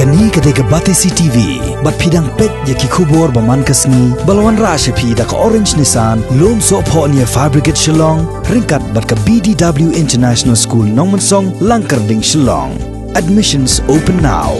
Kani ketika Batisi TV, bat pidang pet yaki kubur baman kasni, balawan rasha pi da ka Orange Nissan, lom so po niya Fabricate Shillong, ringkat bat ka BDW International School Nongmansong, Langkarding Shillong. Admissions open now.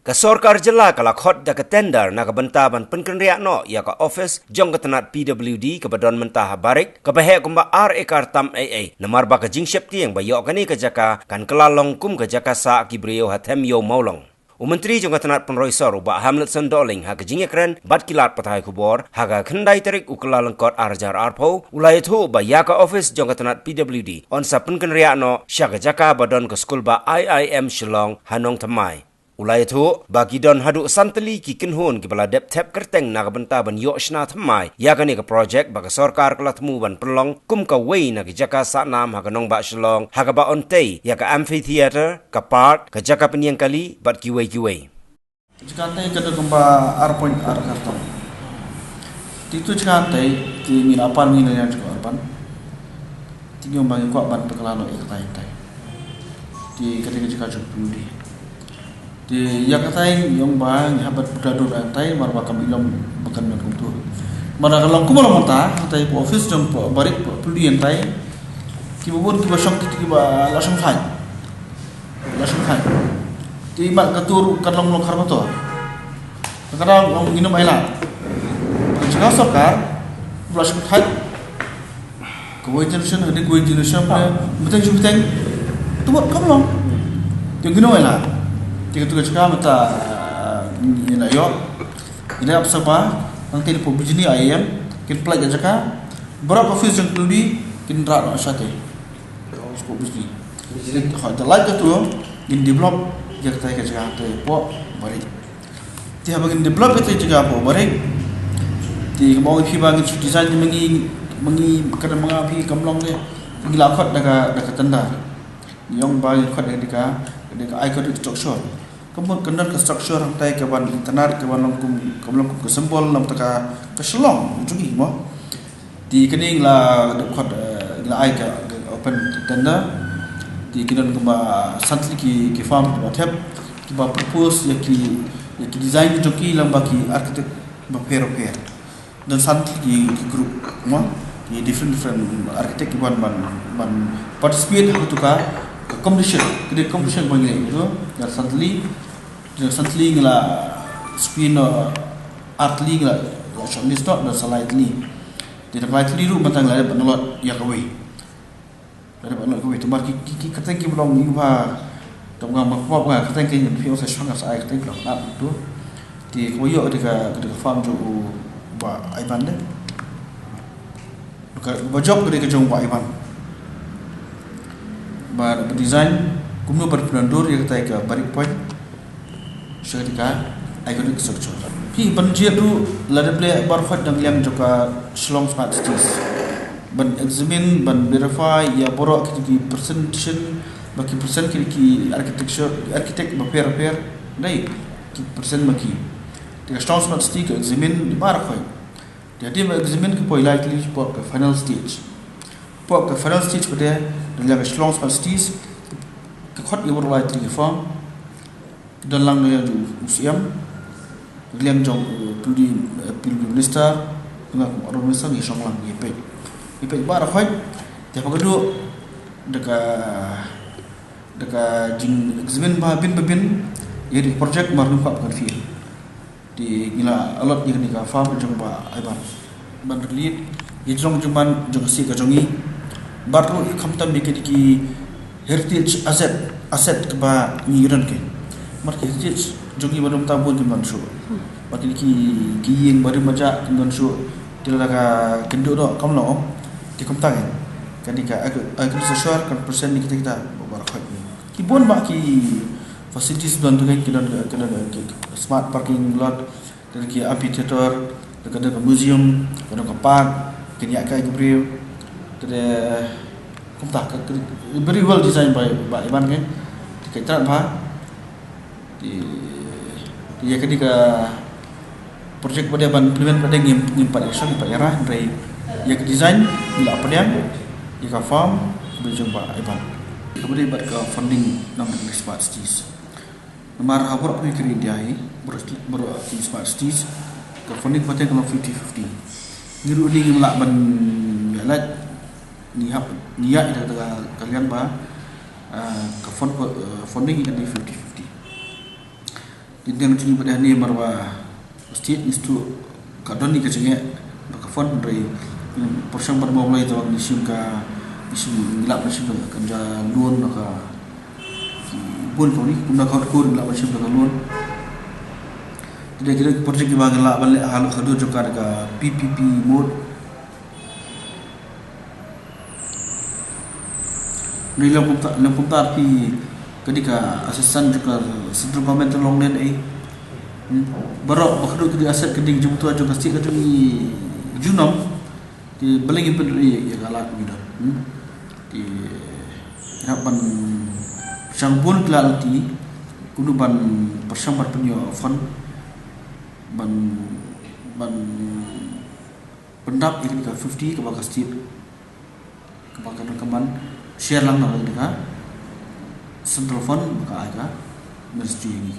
Ka sorkar jela ka lakhot da ka tender na ka bantaban penkenriak no ya ka office jong ka tanat PWD ka badon mentah barik ka bahe kumba RA kartam AA namar ba ka jingshep tieng ba yo kani ka jaka kan kelalong kum ka jaka sa ki brio hatem yo maulong Menteri jong ka tanat penroi sor ba Hamlet Sandoling ha ka jingekren bat kilat patai kubor ha ka khendai tarik ukelalang kot arjar arpo ulai thu ba ya ka office jong ka tanat PWD on sa penkenriak no sya ka jaka badon ka skul ba IIM Shillong hanong tamai Ulai itu, bagi don haduk santeli ki kinhun ki bala dep tep kerteng na kabenta ban yok shna thamai, ya kani ka projek baka sorkar kala temu ban pelong, kum ka wei na ki jaka sa nam ha ka nong ba Shillong, ha ka ba ontei, ya ka amphitheater, ka park, ka jaka penyang kali, bat ki wei ki wei. Jika tei kada kumba R.R kartong. Titu jika tei ki min apan min yang juga apan. Tinggal bagi kuat ban pekelalo tai. Di ketika jika jumpa di yang katai yang bang habat berdadur antai marwa kami ilom bukan menentu. Mana kalau aku malam mata katai office jom barik puli antai kibubun kibasong kiba langsung khai. Di mak katur kadang lokar betul. Kadang orang minum air. Jika sokar langsung khai. Kau generation ada kau generation betul juga teng. Tu buat kamu long. Yang minum air. Jika tugas kami mata ini yo, ini apa sebab nanti lepas begini ayam, kita pelajari jaka, berapa office yang perlu kita rak sate, sekolah begini. Jadi kalau like itu, in develop jaka kita jaka itu po barik. Tiap bagian develop itu jaka po barik. Di mau ipi bagian desain mengi kerana mengapi kamlong ni, ngilakot dekat tenda. Yang bagian kot dekat iconic structure. Kemudian kenal ke structure yang tay keban internet keban longkum ke sembol lam taka ke Shillong juga mo. Di kening la dekat la ai ke open tender di kenan kemba santli ki farm tap ki ba propose ya ki design joki lam baki architect ba pair dan santli ki group mo di different architect ban participate tu ka competition bagi itu dan santli ngala spin art li ngala shortlist dan slightly tidak slightly ru batang la banolot ya kawe ada banolot kawe tu mar ki kateng ki belum ni ba tonggang makwa ba kateng ki ni pio sa shanga sa ai kateng la tu di koyo dekat farm jo ba ai bande ba job dekat jong ba ai ban bar design kumno berpenandur yang kita ke barik point seketika iconic structure pi banjir tu lada play bar khot dang liam joka Shillong Smart Cities ban examine ban verify ya borok ki presentation baki persen ki architect ba pair dai ki persen baki di Shillong Smart City ke examine di bar khot jadi examine ki poi likely for the final stage ke final stage pada dalam Shillong Smart Cities ke khot ibu lai tri form dan lang yang usiam liam jong puli minister dengan orang minister ni song lang ipe bar khot dia pagadu dekat jing examen ba bin jadi project marnu pak kan di gila alot ni ka farm jong ba aiban ban lead jong juman jong si ka jongi baru kamtam dikit heritage asset ke ba ngiran ke mar heritage jogi baru tabun ke mansu bagi ki yang baru maja ke mansu tilaga kendo do kamlo di kamtang kadika aku sesar kan persen kita barakhat ki bon ba ki facilities don tu ke smart parking lot dan ki amphitheater dekat museum dekat park kini akai gebril ada kumtak very well designed by Iban kan kita apa di dia ketika projek pada ban implement pada ngimpan action pada era dari yang design bila apa dia farm berjumpa Iban kemudian buat ke funding nama smart cities nomor hawak punya kiri dia ini smart cities ke funding patut kalau 50-50 niru ni melak ban yalat niat ida kalian ba ke funding ini 50-50 jadi yang cuma pada ni marwa state institute kadon ni kecengnya ke fund dari portion bermulai tu ni singka isu gelap macam tu kerja loan ka pun kau ni pun kau kur gelap macam tu loan jadi kira projek ni bagi gelap balik hal kedua juga ada PPP mode ni lam pumta pi ketika asesan juga central government long len barok bakdo kedi aset keding jumtu aja pasti kadu ni junam di belengi pendiri ya galak gitu di harapan sangpun kelalti kudu ban persambar penyo fund ban pendap ini ke 50 ke bagas tip ke bagas rekaman share lang nak dekat central fund maka ada mesti ini